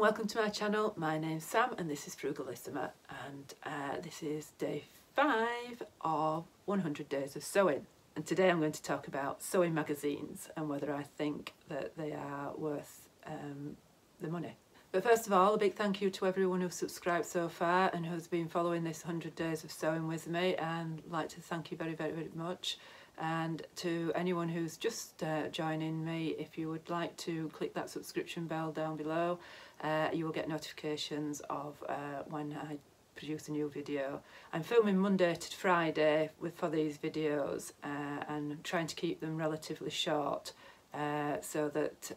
Welcome to my channel. My name's Sam and this is Frugalisama, and this is day 5 of 100 days of sewing. And today I'm going to talk about sewing magazines and whether I think that they are worth the money. But first of all, a big thank you to everyone who's subscribed so far and who's been following this 100 days of sewing with me, and I'd like to thank you very, very, very much. And to anyone who's just joining me, if you would like to click that subscription bell down below, you will get notifications of when I produce a new video. I'm filming Monday to Friday for these videos, and trying to keep them relatively short so that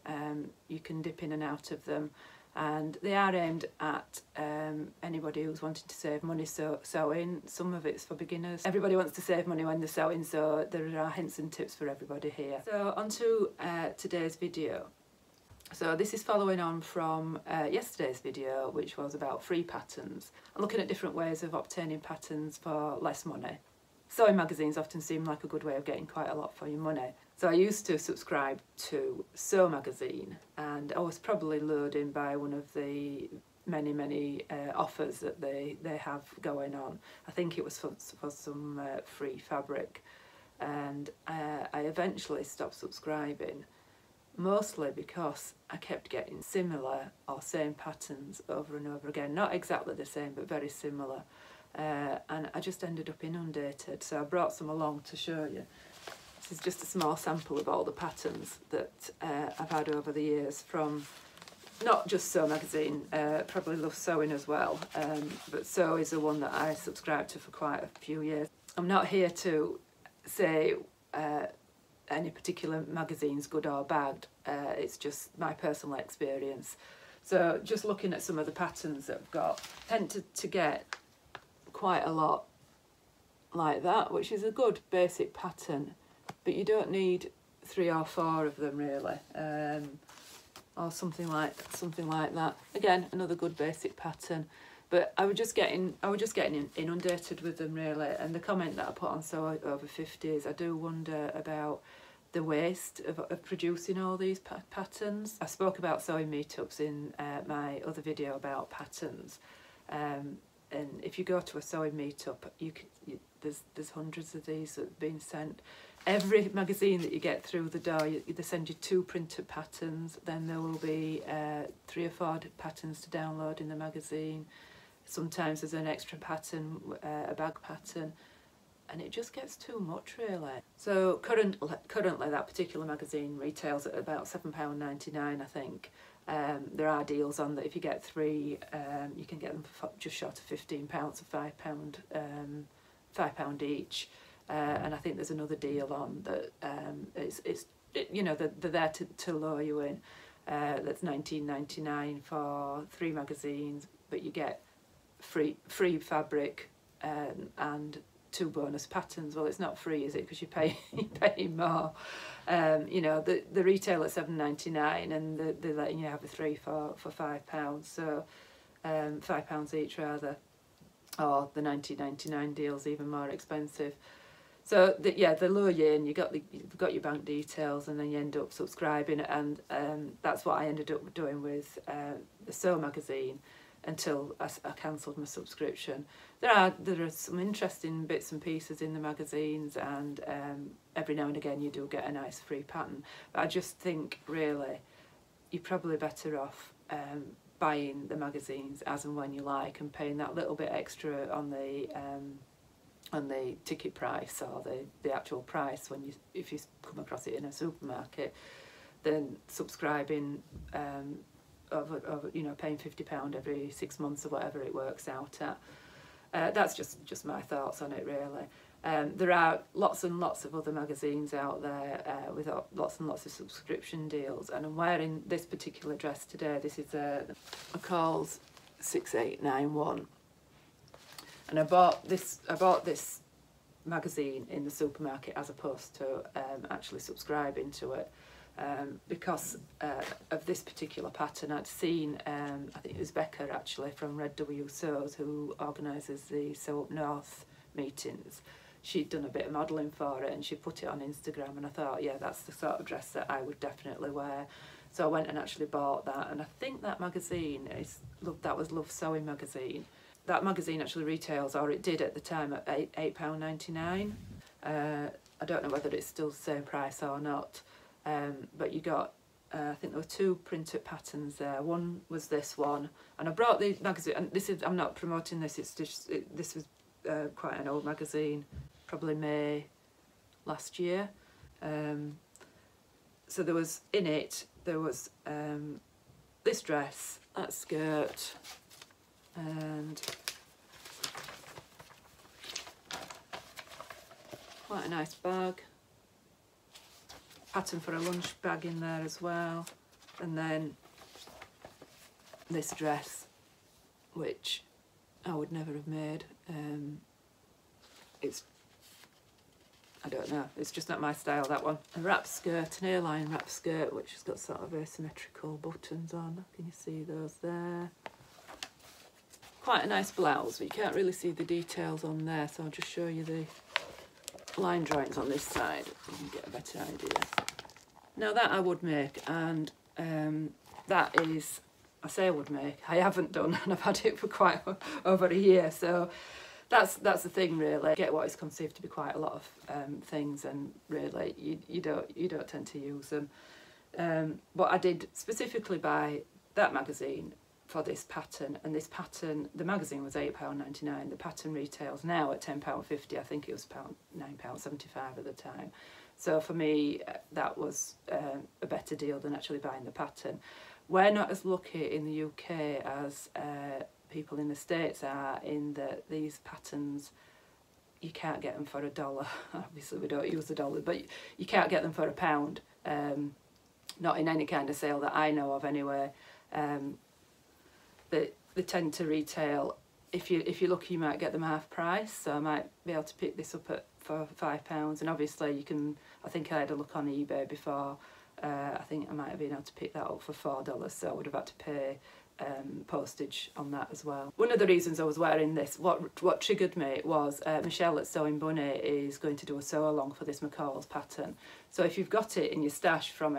you can dip in and out of them. And they are aimed at anybody who's wanting to save money sewing. Some of it's for beginners. Everybody wants to save money when they're sewing, so there are hints and tips for everybody here. So on to today's video. So this is following on from yesterday's video, which was about free patterns and looking at different ways of obtaining patterns for less money. Sewing magazines often seem like a good way of getting quite a lot for your money. So I used to subscribe to Sew magazine, and I was probably lured in by one of the many offers that they have going on. I think it was for some free fabric, and I eventually stopped subscribing, mostly because I kept getting similar or same patterns over and over again. Not exactly the same, but very similar. And I just ended up inundated, so I brought some along to show you. This is just a small sample of all the patterns that I've had over the years from not just Sew magazine, probably Love Sewing as well, but Sew is the one that I subscribed to for quite a few years. I'm not here to say any particular magazine's good or bad, it's just my personal experience. So just looking at some of the patterns that I've got, I tend to get quite a lot like that, which is a good basic pattern, but you don't need 3 or 4 of them really, or something like that. Again, another good basic pattern, but I was just getting inundated with them really. And the comment that I put on Sew Over 50 is I do wonder about the waste of producing all these patterns. I spoke about sewing meetups in my other video about patterns. And if you go to a sewing meetup, there's hundreds of these that have been sent. Every magazine that you get through the door, they send you 2 printed patterns. Then there will be 3 or 4 patterns to download in the magazine. Sometimes there's an extra pattern, a bag pattern, and it just gets too much really. So currently that particular magazine retails at about £7.99, I think. There are deals on that. If you get 3, you can get them for just short of £15, or £5 each. And I think there's another deal on that. You know, they're there to lure you in. That's £19.99 for 3 magazines, but you get free fabric and 2 bonus patterns. Well, it's not free, is it? Because you pay more. You know, the retail at £7.99, and they're letting you have a 3 for £5. So £5 each rather, or the £19.99 deal's even more expensive. So yeah, they lure you in. You've got your bank details, and then you end up subscribing, and that's what I ended up doing with the Sew magazine until I cancelled my subscription. There are some interesting bits and pieces in the magazines, and every now and again you do get a nice free pattern. But I just think really you're probably better off buying the magazines as and when you like, and paying that little bit extra on the ticket price or the actual price if you come across it in a supermarket, than subscribing over you know, paying £50 every 6 months or whatever it works out at. That's just my thoughts on it really. There are lots and lots of other magazines out there with lots and lots of subscription deals, and I'm wearing this particular dress today. This is a Call's 6891, and I bought this magazine in the supermarket as opposed to actually subscribing to it. Because of this particular pattern. I'd seen, I think it was Becca actually from Red W Sews, who organises the Sew Up North meetings. She'd done a bit of modelling for it and she put it on Instagram, and I thought, yeah, that's the sort of dress that I would definitely wear. So I went and actually bought that, and I think that magazine that was Love Sewing magazine. That magazine actually retails, or it did at the time, at £8.99. I don't know whether it's still the same price or not, but you got, I think there were 2 printed patterns there. One was this one, and I brought the magazine, and this is, I'm not promoting this, it's just, this was quite an old magazine, probably May last year. So there was, in it, there was this dress, that skirt, and quite a nice bag, pattern for a lunch bag in there as well, and then this dress, which I would never have made. It's, I don't know, it's just not my style, that one. A wrap skirt, an A-line wrap skirt, which has got sort of asymmetrical buttons on. Can you see those there? Quite a nice blouse, but you can't really see the details on there, so I'll just show you the line drawings on this side so you can get a better idea. Now that I would make, and that is, I say I would make, I haven't done, and I've had it for quite over a year, so that's the thing really. Get what is conceived to be quite a lot of things, and really you don't tend to use them. But I did specifically buy that magazine for this pattern, and this pattern, the magazine was £8.99. The pattern retails now at £10.50. I think it was £9.75 at the time. So for me, that was a better deal than actually buying the pattern. We're not as lucky in the UK as people in the States are, in that these patterns, you can't get them for $1. Obviously we don't use the dollar, but you can't get them for £1. Not in any kind of sale that I know of anyway. They tend to retail, if you're lucky you might get them half price, so I might be able to pick this up for £5, and obviously you can, I think I had a look on eBay before, I think I might have been able to pick that up for $4, so I would have had to pay postage on that as well. One of the reasons I was wearing this, what triggered me was Michelle at Sewing Bunny is going to do a sew along for this McCall's pattern. So if you've got it in your stash from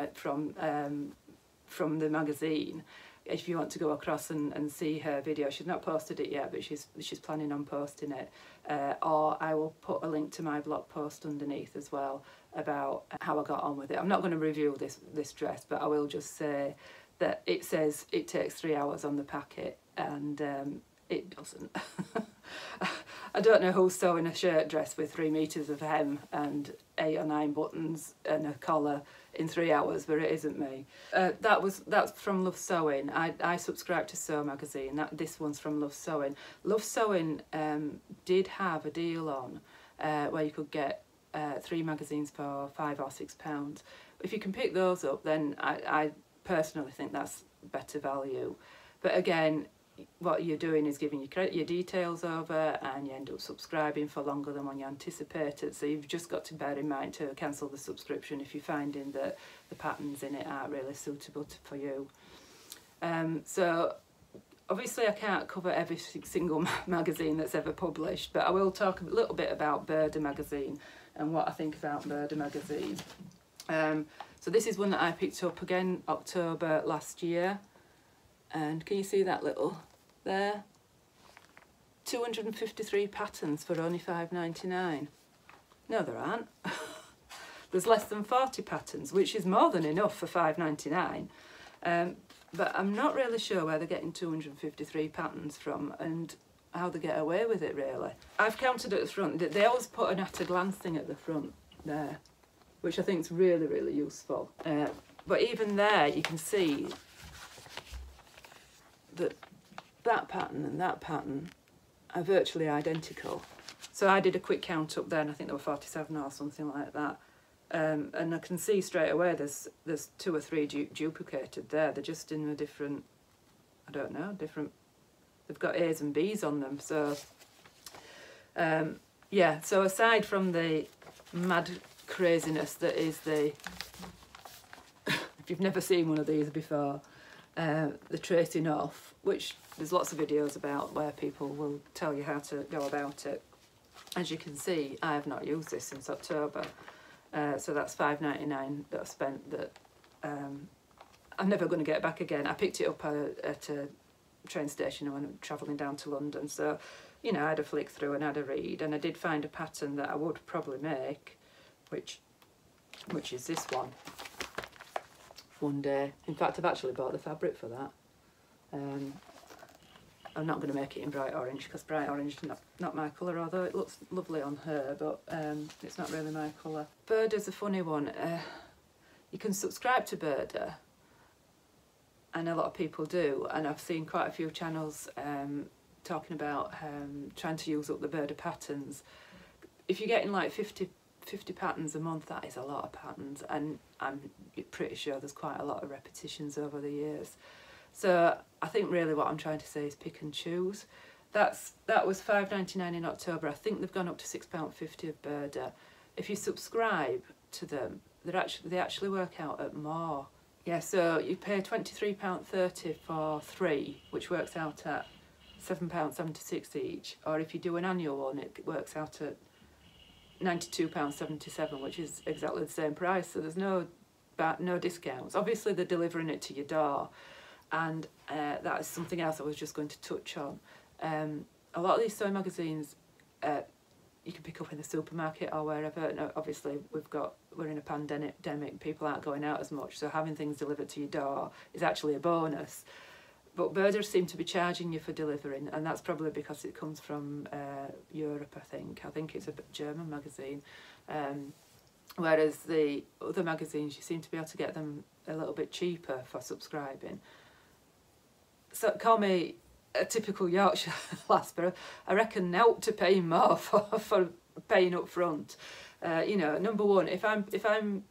the magazine, if you want to go across and see her video, she's not posted it yet, but she's planning on posting it, or I will put a link to my blog post underneath as well about how I got on with it. I'm not going to review this dress, but I will just say that it says it takes 3 hours on the packet, and it doesn't. I don't know who's sewing a shirt dress with 3 meters of hem and 8 or 9 buttons and a collar in 3 hours, but it isn't me. That's from Love Sewing. I subscribe to Sew magazine. This one's from Love Sewing. Love Sewing did have a deal on where you could get 3 magazines for £5 or £6. If you can pick those up, then I personally think that's better value. But again, what you're doing is giving your details over, and you end up subscribing for longer than when you anticipated. So you've just got to bear in mind to cancel the subscription if you're finding that the patterns in it aren't really suitable for you. So obviously I can't cover every single magazine that's ever published, but I will talk a little bit about Birdie Magazine and what I think about Birdie Magazine. So this is one that I picked up again October last year, and can you see that little there? 253 patterns for only £5.99. No, there aren't. There's less than 40 patterns, which is more than enough for £5.99. But I'm not really sure where they're getting 253 patterns from and how they get away with it, really. I've counted at the front. They always put an at a glance thing at the front there, which I think is really, really useful. But even there, you can see that that pattern and that pattern are virtually identical. So I did a quick count up there, and I think there were 47 or something like that. And I can see straight away there's 2 or 3 duplicated there. They're just in a different, I don't know, different. They've got A's and B's on them. So yeah. So aside from the mad craziness that is the, if you've never seen one of these before, the tracing off, which there's lots of videos about where people will tell you how to go about it. As you can see, I have not used this since October, so that's £5.99 that I've spent that I'm never going to get it back again. I picked it up at a train station when I'm travelling down to London, so you know, I had a flick through and had a read, and I did find a pattern that I would probably make, which is this one day. In fact, I've actually bought the fabric for that. I'm not going to make it in bright orange because bright orange is not my colour, although it looks lovely on her, but it's not really my colour. Birdie's a funny one. You can subscribe to Birdie, and a lot of people do, and I've seen quite a few channels talking about trying to use up the Birdie patterns. If you're getting like 50 patterns a month, that is a lot of patterns, and I'm pretty sure there's quite a lot of repetitions over the years. So I think really what I'm trying to say is pick and choose. That was £5.99 in October. I think they've gone up to £6.50 of Birdie. If you subscribe to them, they actually work out at more. Yeah, so you pay £23.30 for 3, which works out at £7.76 each. Or if you do an annual one, it works out at £92.77, which is exactly the same price. So there's no discounts. Obviously, they're delivering it to your door. And that is something else I was just going to touch on. A lot of these sewing magazines you can pick up in the supermarket or wherever. Now, obviously, we're in a pandemic, people aren't going out as much, so having things delivered to your door is actually a bonus. But Birdie seem to be charging you for delivering, and that's probably because it comes from Europe, I think. I think it's a German magazine. Whereas the other magazines, you seem to be able to get them a little bit cheaper for subscribing. So call me a typical Yorkshire lass, but I reckon now to paying more for paying up front. You know, number one, if I'm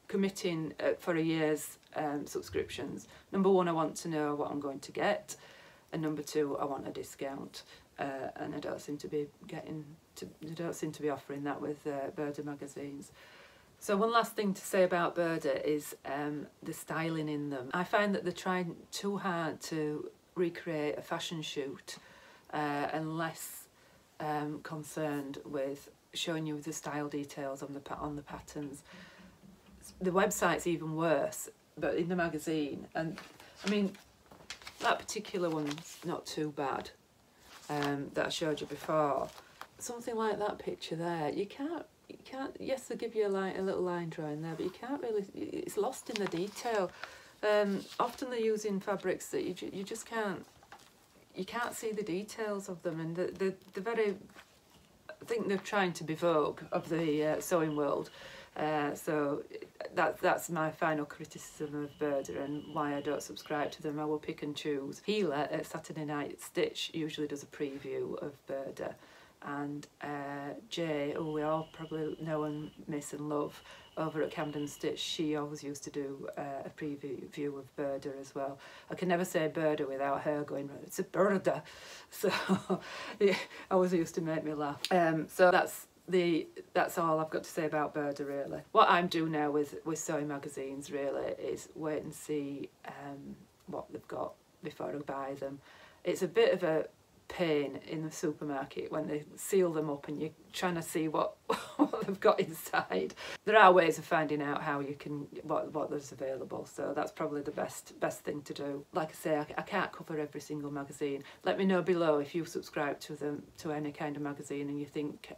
committing for a year's subscriptions, number one, I want to know what I'm going to get, and number two, I want a discount. And I don't seem to be offering that with Birdie magazines. So one last thing to say about Birdie is the styling in them. I find that they're trying too hard to recreate a fashion shoot and less concerned with showing you the style details on the patterns. The website's even worse, but in the magazine, and I mean that particular one's not too bad that I showed you before. Something like that picture there, you can't, yes, they give you a little line drawing there, but you can't really, it's lost in the detail. Often they're using fabrics that you just can't see the details of them, and they're very, I think they're trying to be Vogue of the sewing world. So that's my final criticism of Birdie and why I don't subscribe to them. I will pick and choose. Healer at Saturday Night Stitch usually does a preview of Birdie, and Jay, who we all probably know and miss and love, over at Camden Stitch, she always used to do a preview of Birdie as well. I can never say Birdie without her going, it's a Birdie. So it always used to make me laugh. So that's all I've got to say about Birdie, really. What I'm doing now with sewing magazines really is wait and see what they've got before I buy them. It's a bit of a pain in the supermarket when they seal them up and you're trying to see what they've got inside. There are ways of finding out how you can what there's available, so that's probably the best thing to do. Like I say, I can't cover every single magazine. Let me know below if you subscribe to any kind of magazine and you think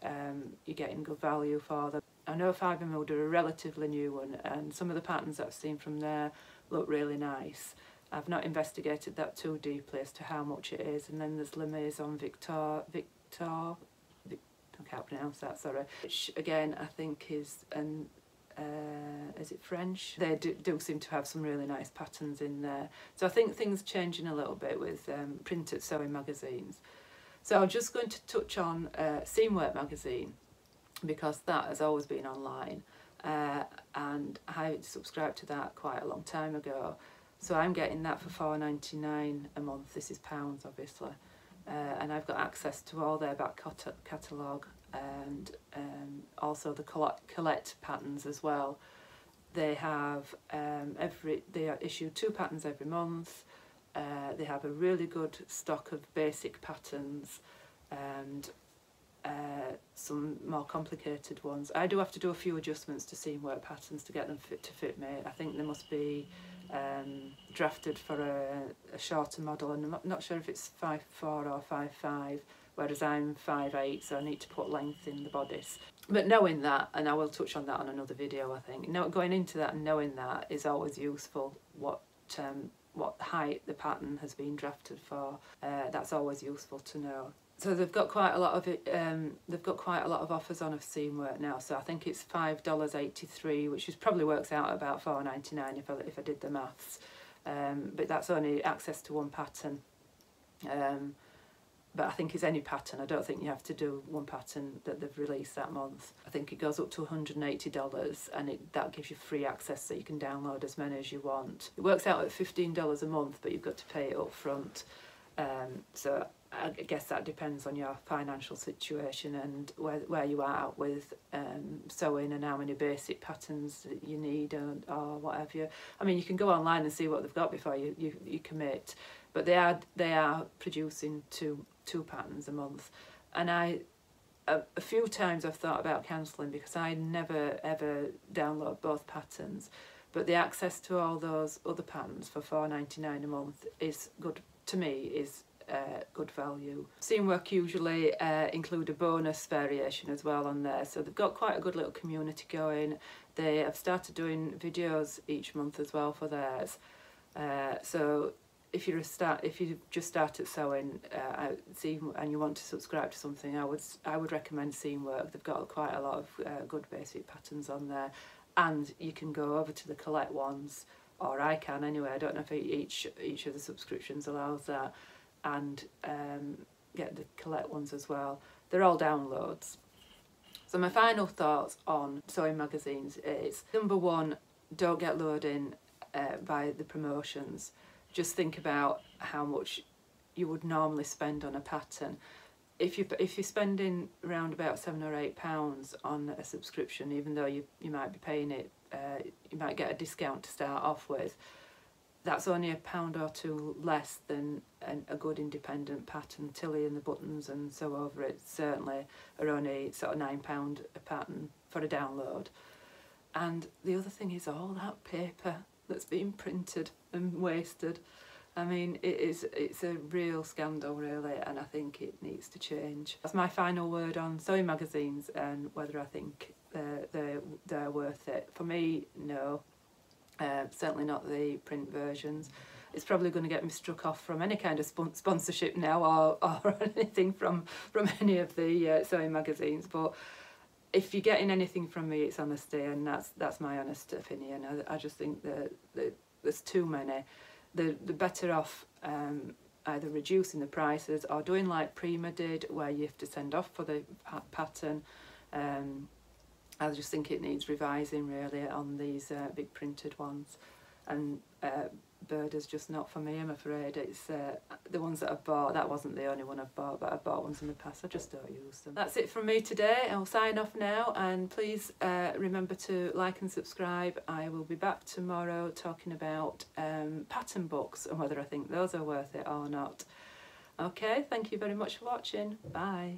you're getting good value for them. I know Fibre Mood are a relatively new one, and some of the patterns that I've seen from there look really nice. I've not investigated that too deeply as to how much it is. And then there's La Maison Victor, I can't pronounce that, sorry. Which again I think is it French? They do seem to have some really nice patterns in there. So I think things are changing a little bit with printed sewing magazines. So I'm just going to touch on Seamwork magazine, because that has always been online, and I subscribed to that quite a long time ago. So I'm getting that for £4.99 a month. This is pounds, obviously, and I've got access to all their back catalogue and also the Colette patterns as well. They have they issue 2 patterns every month. They have a really good stock of basic patterns and some more complicated ones. I do have to do a few adjustments to Seamwork patterns to get them to fit me. I think there must be drafted for a shorter model, and I'm not sure if it's 5'4" or 5'5", whereas I'm 5'8", so I need to put length in the bodice. But knowing that, and I will touch on that on another video, I think, going into that and knowing that is always useful, what height the pattern has been drafted for. That's always useful to know. So they've got quite a lot of it. They've got quite a lot of offers on of seam work now. So I think it's $5.83, which probably works out at about $4.99 if I did the maths. But that's only access to one pattern. But I think it's any pattern. I don't think you have to do one pattern that they've released that month. I think it goes up to $180, and that gives you free access, so you can download as many as you want. It works out at $15 a month, but you've got to pay it up front. So I guess that depends on your financial situation and where you are with sewing, and how many basic patterns that you need, or whatever. I mean, you can go online and see what they've got before you commit, but they are producing two patterns a month. And a few times I've thought about cancelling, because I never ever download both patterns, but the access to all those other patterns for $4.99 a month is good to me, is good value. Seam work usually include a bonus variation as well on there, so they've got quite a good little community going. They have started doing videos each month as well for theirs. So if you just started sewing and you want to subscribe to something, I would recommend Seam Work. They've got quite a lot of good basic patterns on there, and you can go over to the collect ones, or I can anyway. I don't know if each of the subscriptions allows that, and get the collect ones as well. They're all downloads. So my final thoughts on sewing magazines is, number one, don't get lured in by the promotions. Just think about how much you would normally spend on a pattern. If you're spending around about £7 or £8 on a subscription, even though you might be paying it, you might get a discount to start off with. That's only £1 or £2 less than a good independent pattern. Tilly and the buttons and Sew Over It certainly are only sort of £9 a pattern for a download. And the other thing is all that paper that's being printed and wasted. I mean, it's a real scandal really, and I think it needs to change. That's my final word on sewing magazines and whether I think they're worth it. For me, no. Certainly not the print versions. It's probably going to get me struck off from any kind of sponsorship now, or anything from any of the sewing magazines. But if you're getting anything from me, it's honesty, and that's my honest opinion. I just think that there's too many. They're better off either reducing the prices or doing like Prima did, where you have to send off for the pattern. I just think it needs revising really on these big printed ones, and Birdie's just not for me, I'm afraid. It's the ones that I've bought, that wasn't the only one I've bought, but I've bought ones in the past, I just don't use them. That's it from me today. I'll sign off now, and please remember to like and subscribe. I will be back tomorrow talking about pattern books and whether I think those are worth it or not. Okay, thank you very much for watching. Bye.